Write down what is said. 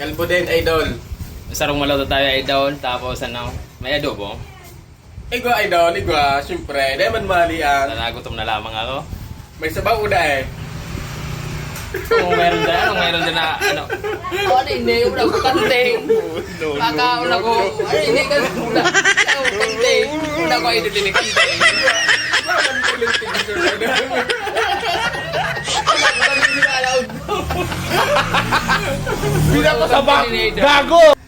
Kalbo din, idol. Sarong maluto tayo, idol. Tapos ano, may adobo. Igwa, idol, igwa. Siyempre, di man malian. Nanagutom na lamang ako. May sabaw una eh. Kung meron dyan na, ano. Ano, hindi, una ko kanting. Una ko, hindi ka una. Kanting. Una ko, idol din kanting. Pinapasabak! Gago!